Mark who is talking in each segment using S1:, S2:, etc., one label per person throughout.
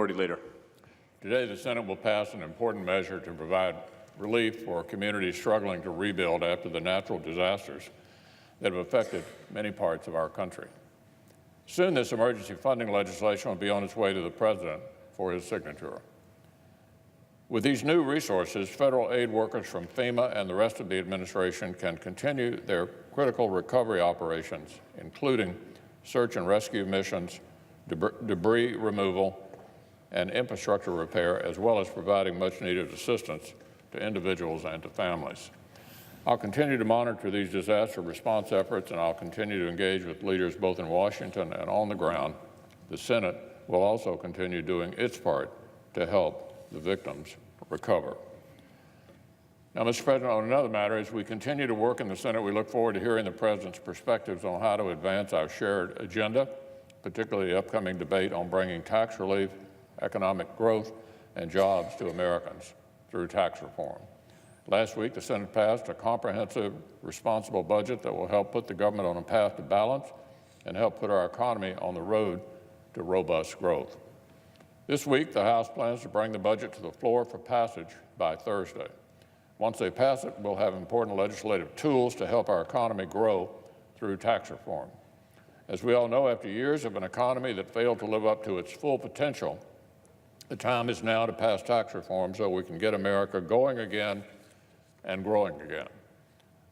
S1: Majority Leader.
S2: Today, the Senate will pass an important measure to provide relief for communities struggling to rebuild after the natural disasters that have affected many parts of our country. Soon, this emergency funding legislation will be on its way to the President for his signature. With these new resources, federal aid workers from FEMA and the rest of the administration can continue their critical recovery operations, including search and rescue missions, debris removal, and infrastructure repair, as well as providing much-needed assistance to individuals and to families. I'll continue to monitor these disaster response efforts, and I'll continue to engage with leaders both in Washington and on the ground. The Senate will also continue doing its part to help the victims recover. Now, Mr. President, on another matter, as we continue to work in the Senate, we look forward to hearing the President's perspectives on how to advance our shared agenda, particularly the upcoming debate on bringing tax relief, economic growth, and jobs to Americans through tax reform. Last week, the Senate passed a comprehensive, responsible budget that will help put the government on a path to balance and help put our economy on the road to robust growth. This week, the House plans to bring the budget to the floor for passage by Thursday. Once they pass it, we'll have important legislative tools to help our economy grow through tax reform. As we all know, after years of an economy that failed to live up to its full potential, the time is now to pass tax reform so we can get America going again and growing again.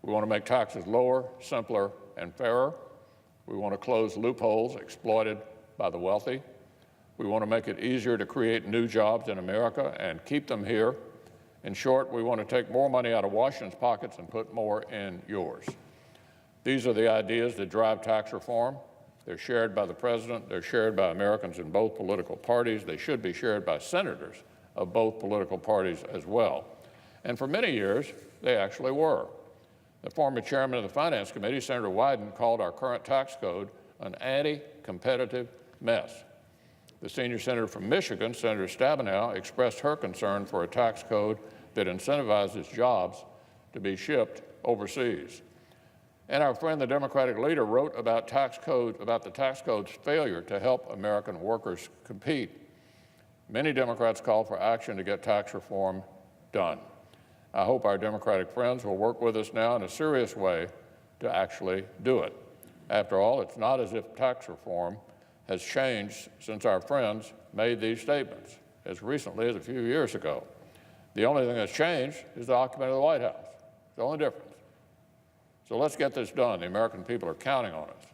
S2: We want to make taxes lower, simpler, and fairer. We want to close loopholes exploited by the wealthy. We want to make it easier to create new jobs in America and keep them here. In short, we want to take more money out of Washington's pockets and put more in yours. These are the ideas that drive tax reform. They're shared by the President. They're shared by Americans in both political parties. They should be shared by senators of both political parties as well. And for many years, they actually were. The former chairman of the Finance Committee, Senator Wyden, called our current tax code an anti-competitive mess. The senior senator from Michigan, Senator Stabenow, expressed her concern for a tax code that incentivizes jobs to be shipped overseas. And our friend, the Democratic leader, wrote about the tax code's failure to help American workers compete. Many Democrats call for action to get tax reform done. I hope our Democratic friends will work with us now in a serious way to actually do it. After all, it's not as if tax reform has changed since our friends made these statements as recently as a few years ago. The only thing that's changed is the occupant of the White House. It's the only difference. So let's get this done. The American people are counting on us.